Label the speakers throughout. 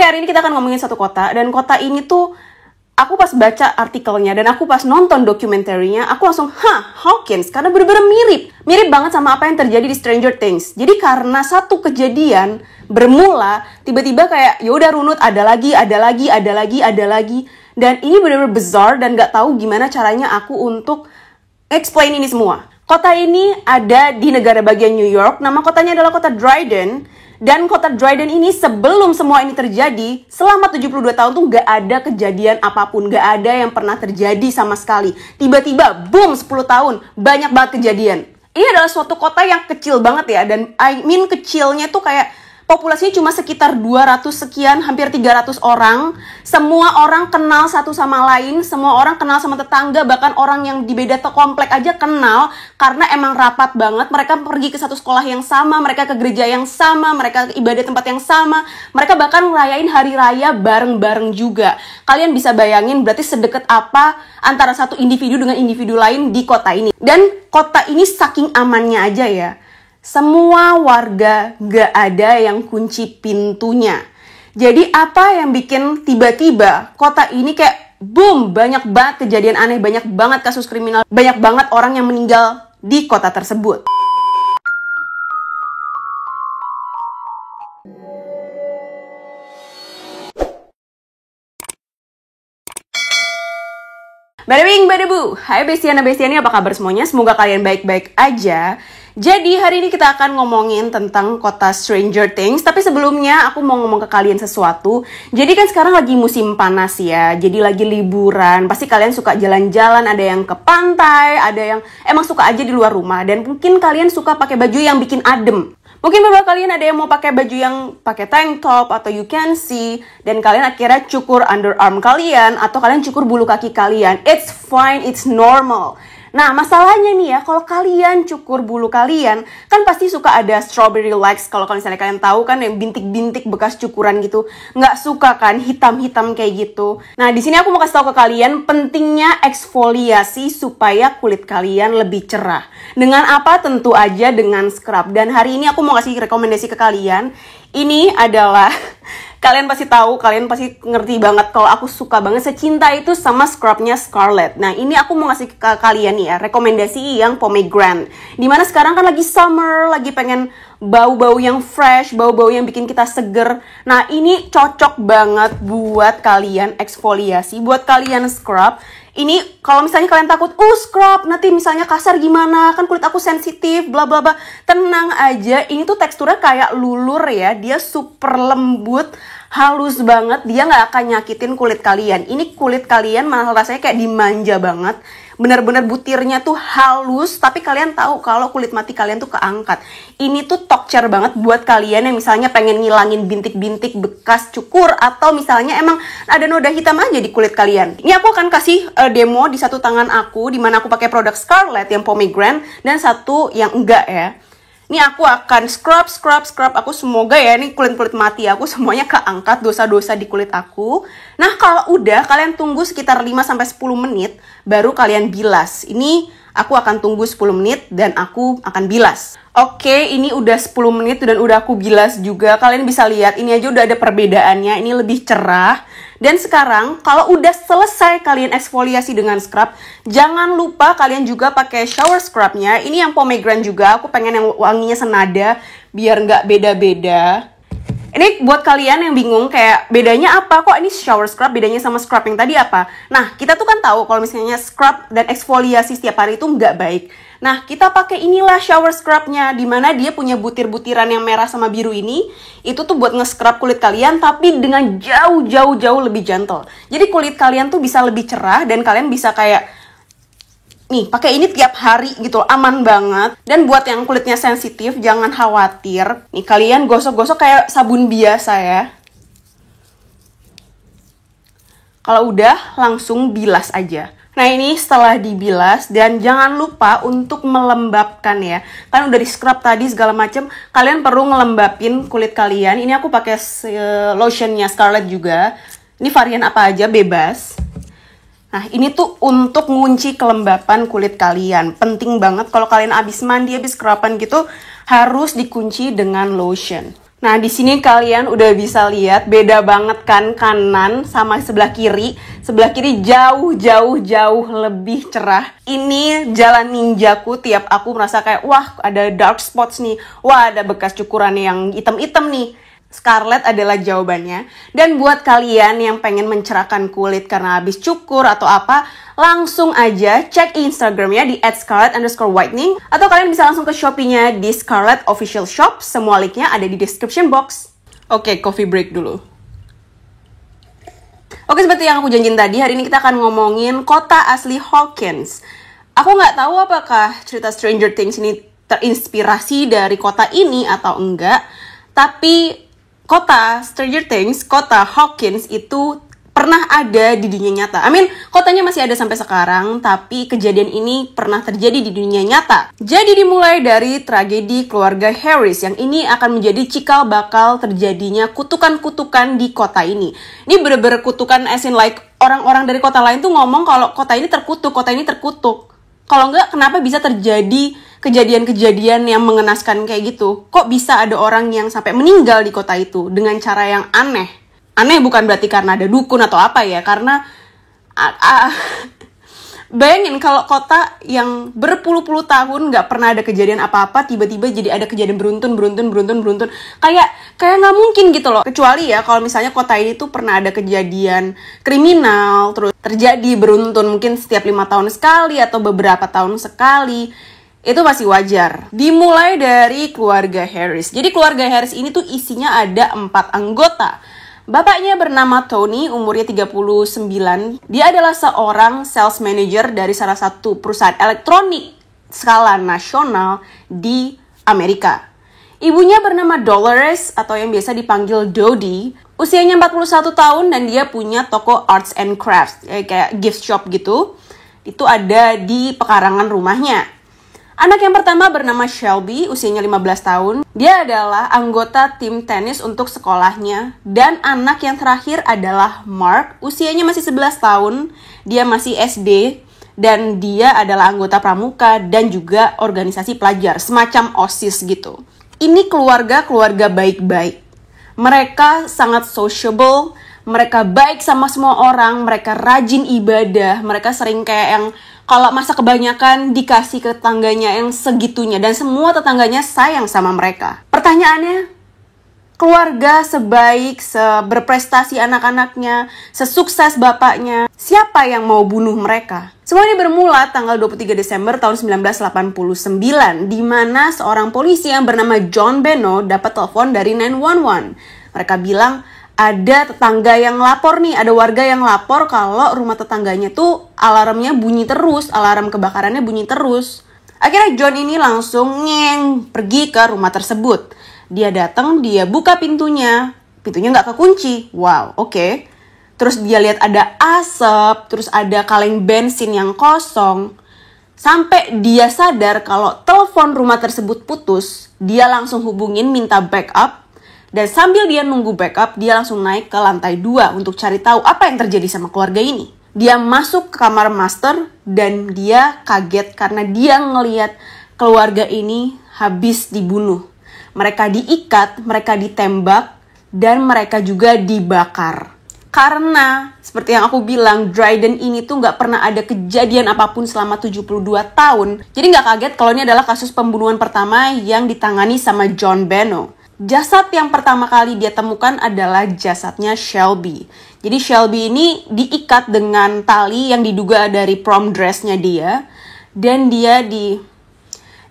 Speaker 1: Oke, hari ini kita akan ngomongin satu kota. Dan kota ini tuh, aku pas baca artikelnya dan aku pas nonton dokumenterinya, aku langsung, Hawkins, karena bener-bener mirip. Mirip banget sama apa yang terjadi di Stranger Things. Jadi karena satu kejadian bermula, tiba-tiba kayak, yaudah runut, ada lagi. Dan ini bener-bener bizarre dan gak tahu gimana caranya aku untuk explain ini semua. Kota ini ada di negara bagian New York. Nama kotanya adalah kota Dryden. Dan kota Dryden ini sebelum semua ini terjadi, selama 72 tahun tuh gak ada kejadian apapun. Gak ada yang pernah terjadi sama sekali. Tiba-tiba, boom, 10 tahun. Banyak banget kejadian. Ini adalah suatu kota yang kecil banget ya. Dan kecilnya tuh kayak populasinya cuma sekitar 200 sekian, hampir 300 orang. Semua orang kenal satu sama lain, semua orang kenal sama tetangga, bahkan orang yang di beda komplek aja kenal karena emang rapat banget. Mereka pergi ke satu sekolah yang sama, mereka ke gereja yang sama, mereka ke ibadah tempat yang sama, mereka bahkan ngerayain hari raya bareng-bareng juga. Kalian bisa bayangin berarti sedekat apa antara satu individu dengan individu lain di kota ini. Dan kota ini saking amannya aja ya. Semua warga gak ada yang kunci pintunya. Jadi apa yang bikin tiba-tiba kota ini kayak boom, banyak banget kejadian aneh, banyak banget kasus kriminal, banyak banget orang yang meninggal di kota tersebut. Bada bing, bada bu. Hai bestiana-bestiani, apa kabar semuanya? Semoga kalian baik-baik aja. Jadi hari ini kita akan ngomongin tentang kota Stranger Things. Tapi sebelumnya aku mau ngomong ke kalian sesuatu. Jadi kan sekarang lagi musim panas ya. Jadi lagi liburan. Pasti kalian suka jalan-jalan. Ada yang ke pantai, ada yang emang suka aja di luar rumah. Dan mungkin kalian suka pakai baju yang bikin adem. Mungkin beberapa kalian ada yang mau pakai baju yang pakai tank top atau you can see. Dan kalian akhirnya cukur underarm kalian atau kalian cukur bulu kaki kalian. It's fine, it's normal. Nah, masalahnya nih ya, kalau kalian cukur bulu kalian, kan pasti suka ada strawberry legs. Kalau misalnya kalian tahu kan yang bintik-bintik bekas cukuran gitu. Nggak suka kan hitam-hitam kayak gitu. Nah, di sini aku mau kasih tahu ke kalian pentingnya eksfoliasi supaya kulit kalian lebih cerah. Dengan apa? Tentu aja dengan scrub. Dan hari ini aku mau kasih rekomendasi ke kalian. Ini adalah, kalian pasti tahu, kalian pasti ngerti banget kalau aku suka banget, secinta itu sama scrubnya Scarlett. Nah, ini aku mau ngasih ke kalian nih ya, rekomendasi yang pomegranate. Dimana sekarang kan lagi summer, lagi pengen bau-bau yang fresh, bau-bau yang bikin kita seger. Nah, ini cocok banget buat kalian eksfoliasi, buat kalian scrub. Ini kalau misalnya kalian takut, scrub nanti misalnya kasar gimana, kan kulit aku sensitif, bla bla bla. Tenang aja, ini tuh teksturnya kayak lulur ya, dia super lembut, halus banget, dia nggak akan nyakitin kulit kalian. Ini kulit kalian malah rasanya kayak dimanja banget. Bener-bener butirnya tuh halus, tapi kalian tahu kalau kulit mati kalian tuh keangkat. Ini tuh tokcer banget buat kalian yang misalnya pengen ngilangin bintik-bintik bekas cukur, atau misalnya emang ada noda hitam aja di kulit kalian. Ini aku akan kasih demo di satu tangan aku, dimana aku pakai produk Scarlett yang pomegranate, dan satu yang enggak ya. Ini aku akan scrub. Aku semoga ya, ini kulit-kulit mati aku semuanya keangkat, dosa-dosa di kulit aku. Nah, kalau udah, kalian tunggu sekitar 5-10 menit, baru kalian bilas. Ini aku akan tunggu 10 menit dan aku akan bilas. Oke, ini udah 10 menit dan udah aku bilas juga. Kalian bisa lihat, ini aja udah ada perbedaannya. Ini lebih cerah. Dan sekarang, kalau udah selesai kalian eksfoliasi dengan scrub, jangan lupa kalian juga pakai shower scrubnya. Ini yang pomegranate juga, aku pengen yang wanginya senada, biar nggak beda-beda. Ini buat kalian yang bingung kayak bedanya apa, kok ini shower scrub bedanya sama scrub yang tadi apa. Nah, kita tuh kan tahu kalau misalnya scrub dan eksfoliasi setiap hari itu nggak baik. Nah, kita pakai inilah shower scrubnya, dimana dia punya butir-butiran yang merah sama biru ini. Itu tuh buat nge-scrub kulit kalian, tapi dengan jauh lebih gentle. Jadi kulit kalian tuh bisa lebih cerah, dan kalian bisa kayak, nih, pakai ini tiap hari gitu, aman banget. Dan buat yang kulitnya sensitif, jangan khawatir. Nih, kalian gosok-gosok kayak sabun biasa ya. Kalau udah, langsung bilas aja. Nah, ini setelah dibilas, dan jangan lupa untuk melembabkan ya. Kan udah di scrub tadi segala macem, kalian perlu ngelembapin kulit kalian. Ini aku pakai lotionnya Scarlett juga. Ini varian apa aja, bebas. Nah, ini tuh untuk ngunci kelembapan kulit kalian. Penting banget kalau kalian abis mandi, abis scruban gitu, harus dikunci dengan lotion. Nah, di sini kalian udah bisa lihat beda banget kan kanan sama sebelah kiri. Sebelah kiri jauh lebih cerah. Ini jalan ninjaku, tiap aku merasa kayak wah ada dark spots nih. Wah ada bekas cukuran yang hitam-hitam nih. Scarlet adalah jawabannya. Dan buat kalian yang pengen mencerahkan kulit karena habis cukur atau apa, langsung aja cek Instagramnya di @scarlet_whitening. Atau kalian bisa langsung ke Shopee-nya di Scarlet Official Shop. Semua linknya ada di description box. Oke, coffee break dulu. Oke, seperti yang aku janjiin tadi, hari ini kita akan ngomongin kota asli Hawkins. Aku nggak tahu apakah cerita Stranger Things ini terinspirasi dari kota ini atau enggak, tapi kota Stranger Things, kota Hawkins itu pernah ada di dunia nyata. Kotanya masih ada sampai sekarang, tapi kejadian ini pernah terjadi di dunia nyata. Jadi dimulai dari tragedi keluarga Harris, yang ini akan menjadi cikal bakal terjadinya kutukan-kutukan di kota ini. Ini bener-bener kutukan as in like orang-orang dari kota lain tuh ngomong kalau kota ini terkutuk, kota ini terkutuk. Kalau enggak, kenapa bisa terjadi kejadian-kejadian yang mengenaskan kayak gitu? Kok bisa ada orang yang sampai meninggal di kota itu dengan cara yang aneh? Aneh bukan berarti karena ada dukun atau apa ya, karena bayangin kalau kota yang berpuluh-puluh tahun nggak pernah ada kejadian apa-apa, tiba-tiba jadi ada kejadian beruntun. Kayak nggak mungkin gitu loh. Kecuali ya kalau misalnya kota ini tuh pernah ada kejadian kriminal, terus terjadi beruntun mungkin setiap 5 tahun sekali atau beberapa tahun sekali. Itu masih wajar. Dimulai dari keluarga Harris. Jadi keluarga Harris ini tuh isinya ada 4 anggota. Bapaknya bernama Tony, umurnya 39. Dia adalah seorang sales manager dari salah satu perusahaan elektronik skala nasional di Amerika. Ibunya bernama Dolores atau yang biasa dipanggil Dodie. Usianya 41 tahun dan dia punya toko arts and crafts, kayak gift shop gitu. Itu ada di pekarangan rumahnya. Anak yang pertama bernama Shelby, usianya 15 tahun. Dia adalah anggota tim tenis untuk sekolahnya. Dan anak yang terakhir adalah Mark, usianya masih 11 tahun. Dia masih SD dan dia adalah anggota pramuka dan juga organisasi pelajar, semacam OSIS gitu. Ini keluarga baik-baik. Mereka sangat sociable, mereka baik sama semua orang, mereka rajin ibadah, mereka sering kayak yang kalau masa kebanyakan dikasih ke tetangganya yang segitunya, dan semua tetangganya sayang sama mereka. Pertanyaannya, keluarga sebaik, seberprestasi anak-anaknya, sesukses bapaknya, siapa yang mau bunuh mereka? Semua ini bermula tanggal 23 Desember tahun 1989, di mana seorang polisi yang bernama John Beno dapat telepon dari 911. Mereka bilang, ada tetangga yang lapor nih, ada warga yang lapor kalau rumah tetangganya tuh alarmnya bunyi terus, alarm kebakarannya bunyi terus. Akhirnya John ini langsung pergi ke rumah tersebut. Dia datang, dia buka pintunya nggak kekunci. Wow, oke. Terus dia lihat ada asap, terus ada kaleng bensin yang kosong. Sampai dia sadar kalau telepon rumah tersebut putus, dia langsung hubungin minta backup. Dan sambil dia nunggu backup, dia langsung naik ke lantai 2 untuk cari tahu apa yang terjadi sama keluarga ini. Dia masuk ke kamar master dan dia kaget karena dia ngelihat keluarga ini habis dibunuh. Mereka diikat, mereka ditembak, dan mereka juga dibakar. Karena, seperti yang aku bilang, Dryden ini tuh gak pernah ada kejadian apapun selama 72 tahun. Jadi gak kaget kalau ini adalah kasus pembunuhan pertama yang ditangani sama John Beno. Jasad yang pertama kali dia temukan adalah jasadnya Shelby. Jadi Shelby ini diikat dengan tali yang diduga dari prom dressnya dia. Dan dia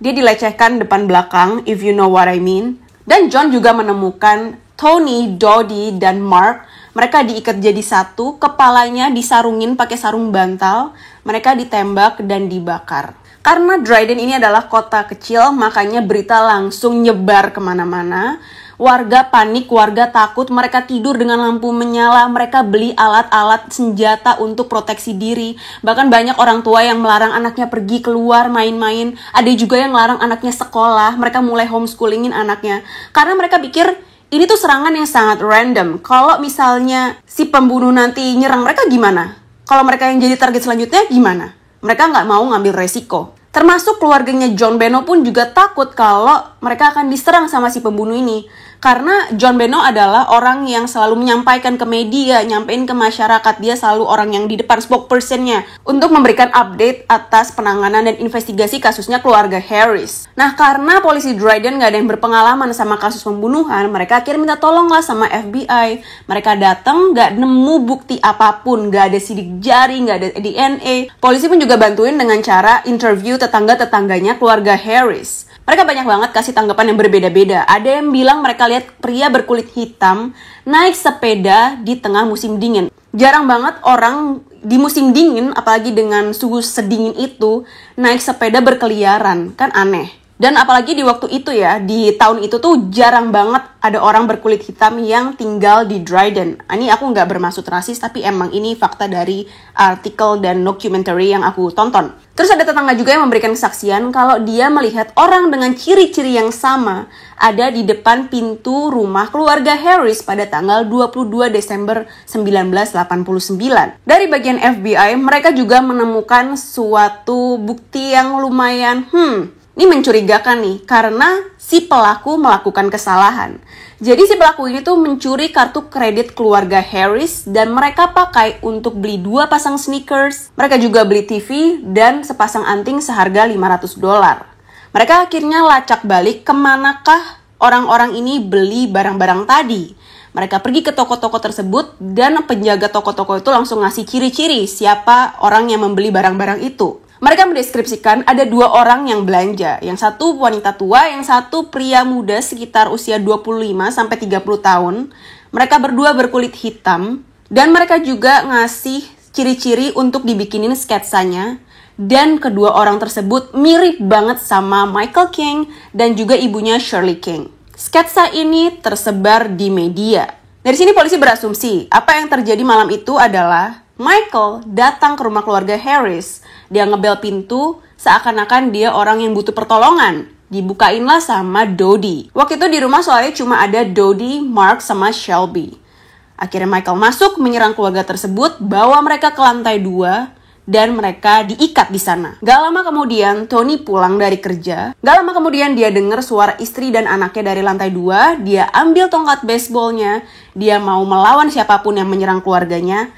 Speaker 1: dilecehkan depan belakang, if you know what I mean. Dan John juga menemukan Tony, Dodie, dan Mark. Mereka diikat jadi satu, kepalanya disarungin pakai sarung bantal. Mereka ditembak dan dibakar. Karena Dryden ini adalah kota kecil, makanya berita langsung nyebar kemana-mana. Warga panik, warga takut, mereka tidur dengan lampu menyala, mereka beli alat-alat senjata untuk proteksi diri. Bahkan banyak orang tua yang melarang anaknya pergi keluar main-main. Ada juga yang melarang anaknya sekolah, mereka mulai homeschoolingin anaknya. Karena mereka pikir ini tuh serangan yang sangat random. Kalau misalnya si pembunuh nanti nyerang mereka gimana? Kalau mereka yang jadi target selanjutnya gimana? Mereka nggak mau ngambil resiko. Termasuk keluarganya John Beno pun juga takut kalau mereka akan diserang sama si pembunuh ini. Karena John Beno adalah orang yang selalu menyampaikan ke media, nyampein ke masyarakat. Dia selalu orang yang di depan, spokesperson-nya, untuk memberikan update atas penanganan dan investigasi kasusnya keluarga Harris. Nah, karena polisi Dryden gak ada yang berpengalaman sama kasus pembunuhan, mereka akhirnya minta tolong lah sama FBI. Mereka datang, gak nemu bukti apapun, gak ada sidik jari, gak ada DNA. Polisi pun juga bantuin dengan cara interview tetangga-tetangganya keluarga Harris. Mereka banyak banget kasih tanggapan yang berbeda-beda. Ada yang bilang mereka lihat pria berkulit hitam naik sepeda di tengah musim dingin. Jarang banget orang di musim dingin, apalagi dengan suhu sedingin itu, naik sepeda berkeliaran. Kan aneh. Dan apalagi di waktu itu ya, di tahun itu tuh jarang banget ada orang berkulit hitam yang tinggal di Dryden. Ini aku nggak bermaksud rasis, tapi emang ini fakta dari artikel dan documentary yang aku tonton. Terus ada tetangga juga yang memberikan kesaksian kalau dia melihat orang dengan ciri-ciri yang sama ada di depan pintu rumah keluarga Harris pada tanggal 22 Desember 1989. Dari bagian FBI, mereka juga menemukan suatu bukti yang lumayan, ini mencurigakan nih, karena si pelaku melakukan kesalahan. Jadi si pelaku ini tuh mencuri kartu kredit keluarga Harris dan mereka pakai untuk beli 2 pasang sneakers. Mereka juga beli TV dan sepasang anting seharga $500. Mereka akhirnya lacak balik kemanakah orang-orang ini beli barang-barang tadi. Mereka pergi ke toko-toko tersebut dan penjaga toko-toko itu langsung ngasih ciri-ciri siapa orang yang membeli barang-barang itu. Mereka mendeskripsikan ada 2 orang yang belanja. Yang satu wanita tua, yang satu pria muda sekitar usia 25-30 tahun. Mereka berdua berkulit hitam. Dan mereka juga ngasih ciri-ciri untuk dibikinin sketsanya. Dan kedua orang tersebut mirip banget sama Michael King dan juga ibunya Shirley King. Sketsa ini tersebar di media. Dari sini polisi berasumsi, apa yang terjadi malam itu adalah Michael datang ke rumah keluarga Harris. Dia ngebel pintu seakan-akan dia orang yang butuh pertolongan. Dibukainlah sama Dodie. Waktu itu di rumah soalnya cuma ada Dodie, Mark, sama Shelby. Akhirnya Michael masuk menyerang keluarga tersebut, bawa mereka ke lantai 2 dan mereka diikat di sana. Gak lama kemudian Tony pulang dari kerja. Gak lama kemudian dia dengar suara istri dan anaknya dari lantai 2. Dia ambil tongkat baseballnya. Dia mau melawan siapapun yang menyerang keluarganya.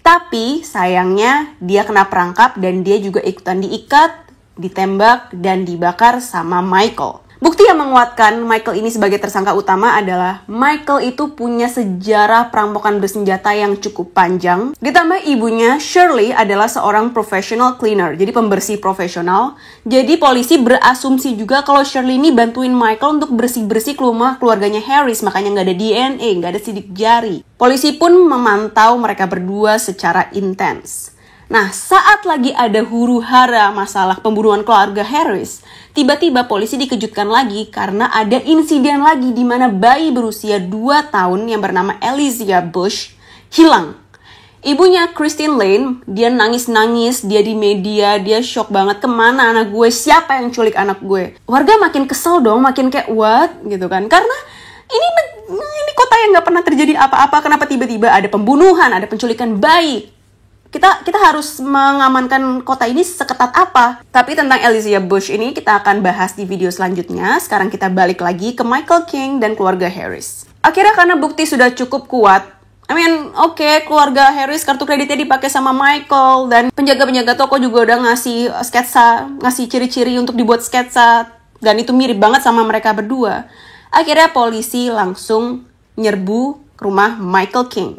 Speaker 1: Tapi sayangnya dia kena perangkap dan dia juga ikutan diikat, ditembak, dan dibakar sama Michael. Bukti yang menguatkan Michael ini sebagai tersangka utama adalah Michael itu punya sejarah perampokan bersenjata yang cukup panjang. Ditambah ibunya Shirley adalah seorang professional cleaner, jadi pembersih profesional. Jadi polisi berasumsi juga kalau Shirley ini bantuin Michael untuk bersih-bersih ke rumah keluarganya Harris, makanya nggak ada DNA, nggak ada sidik jari. Polisi pun memantau mereka berdua secara intens. Nah, saat lagi ada huru-hara masalah pembunuhan keluarga Harris, tiba-tiba polisi dikejutkan lagi karena ada insiden lagi di mana bayi berusia 2 tahun yang bernama Elysia Bush hilang. Ibunya Christine Lane, dia nangis-nangis, dia di media, dia shock banget, kemana anak gue, siapa yang culik anak gue. Warga makin kesel dong, makin kayak what gitu kan, karena ini kota yang gak pernah terjadi apa-apa, kenapa tiba-tiba ada pembunuhan, ada penculikan bayi. Kita harus mengamankan kota ini seketat apa. Tapi tentang Elysia Bush ini kita akan bahas di video selanjutnya. Sekarang kita balik lagi ke Michael King dan keluarga Harris. Akhirnya karena bukti sudah cukup kuat, keluarga Harris kartu kreditnya dipakai sama Michael. Dan penjaga-penjaga toko juga udah ngasih sketsa, ngasih ciri-ciri untuk dibuat sketsa. Dan itu mirip banget sama mereka berdua. Akhirnya polisi langsung nyerbu ke rumah Michael King.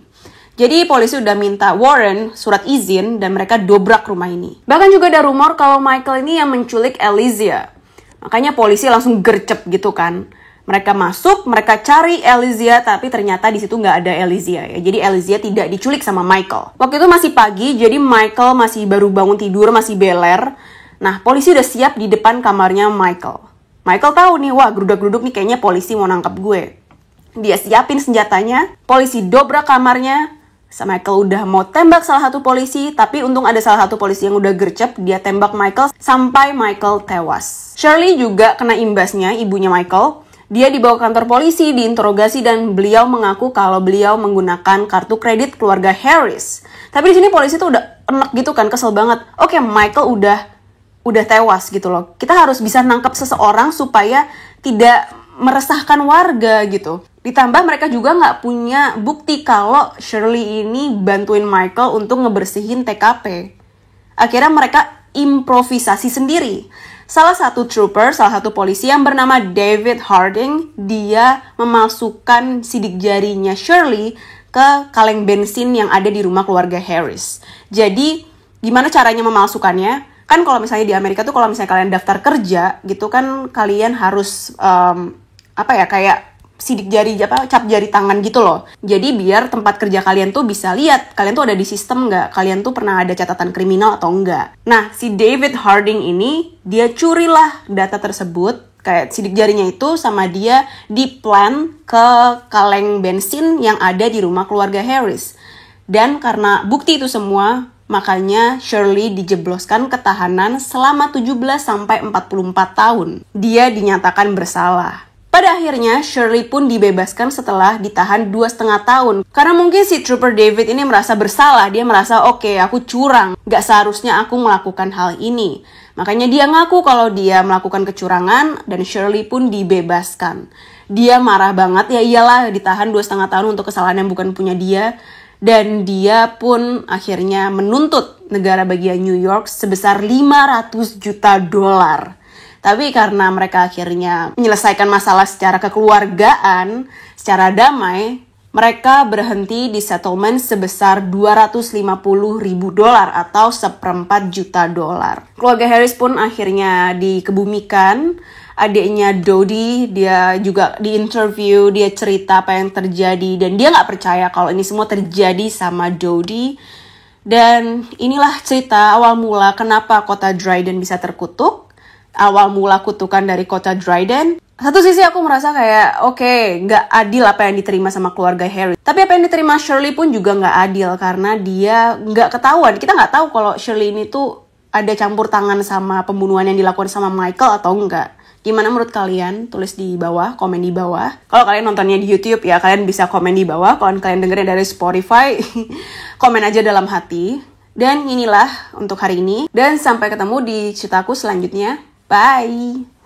Speaker 1: Jadi polisi udah minta warrant, surat izin, dan mereka dobrak rumah ini. Bahkan juga ada rumor kalau Michael ini yang menculik Elysia. Makanya polisi langsung gercep gitu kan. Mereka masuk, mereka cari Elysia, tapi ternyata di situ nggak ada Elysia ya. Jadi Elysia tidak diculik sama Michael. Waktu itu masih pagi, jadi Michael masih baru bangun tidur, masih beler. Nah, polisi udah siap di depan kamarnya Michael. Michael tahu nih, wah gerudak-geruduk nih kayaknya polisi mau nangkap gue. Dia siapin senjatanya, polisi dobrak kamarnya. Michael udah mau tembak salah satu polisi, tapi untung ada salah satu polisi yang udah gercep, dia tembak Michael sampai Michael tewas. Shirley juga kena imbasnya, ibunya Michael. Dia dibawa ke kantor polisi, diinterogasi, dan beliau mengaku kalau beliau menggunakan kartu kredit keluarga Harris. Tapi di sini polisi tuh udah enek gitu kan, kesel banget. Oke, Michael udah tewas gitu loh. Kita harus bisa nangkap seseorang supaya tidak meresahkan warga gitu. Ditambah mereka juga nggak punya bukti kalau Shirley ini bantuin Michael untuk ngebersihin TKP. Akhirnya mereka improvisasi sendiri. Salah satu polisi yang bernama David Harding, dia memasukkan sidik jarinya Shirley ke kaleng bensin yang ada di rumah keluarga Harris. Jadi, gimana caranya memalsukannya? Kan kalau misalnya di Amerika tuh kalau misalnya kalian daftar kerja gitu kan kalian harus kayak sidik jari cap jari tangan gitu loh. Jadi biar tempat kerja kalian tuh bisa lihat kalian tuh ada di sistem nggak, kalian tuh pernah ada catatan kriminal atau enggak. Nah, si David Harding ini dia curilah data tersebut, kayak sidik jarinya itu sama dia di-plan ke kaleng bensin yang ada di rumah keluarga Harris. Dan karena bukti itu semua, makanya Shirley dijebloskan ke tahanan selama 17-44 tahun. Dia dinyatakan bersalah. Pada akhirnya, Shirley pun dibebaskan setelah ditahan 2,5 tahun. Karena mungkin si Trooper David ini merasa bersalah. Dia merasa, oke, aku curang. Gak seharusnya aku melakukan hal ini. Makanya dia ngaku kalau dia melakukan kecurangan dan Shirley pun dibebaskan. Dia marah banget, ya iyalah ditahan 2,5 tahun untuk kesalahan yang bukan punya dia. Dan dia pun akhirnya menuntut negara bagian New York sebesar $500 juta. Tapi karena mereka akhirnya menyelesaikan masalah secara kekeluargaan, secara damai, mereka berhenti di settlement sebesar $250.000 atau $1,4 juta. Keluarga Harris pun akhirnya dikebumikan. Adiknya Dodi, dia juga diinterview, dia cerita apa yang terjadi. Dan dia gak percaya kalau ini semua terjadi sama Dodi. Dan inilah cerita awal mula kenapa kota Dryden bisa terkutuk. Awal mula kutukan dari kota Dryden. Satu sisi aku merasa kayak oke, gak adil apa yang diterima sama keluarga Harris. Tapi apa yang diterima Shirley pun juga gak adil karena dia gak ketahuan. Kita gak tahu kalau Shirley ini tuh ada campur tangan sama pembunuhan yang dilakukan sama Michael atau enggak. Gimana menurut kalian? Tulis di bawah, komen di bawah. Kalau kalian nontonnya di YouTube ya kalian bisa komen di bawah. Kalau kalian dengerin dari Spotify, komen aja dalam hati. Dan inilah untuk hari ini. Dan sampai ketemu di ceritaku selanjutnya. Bye!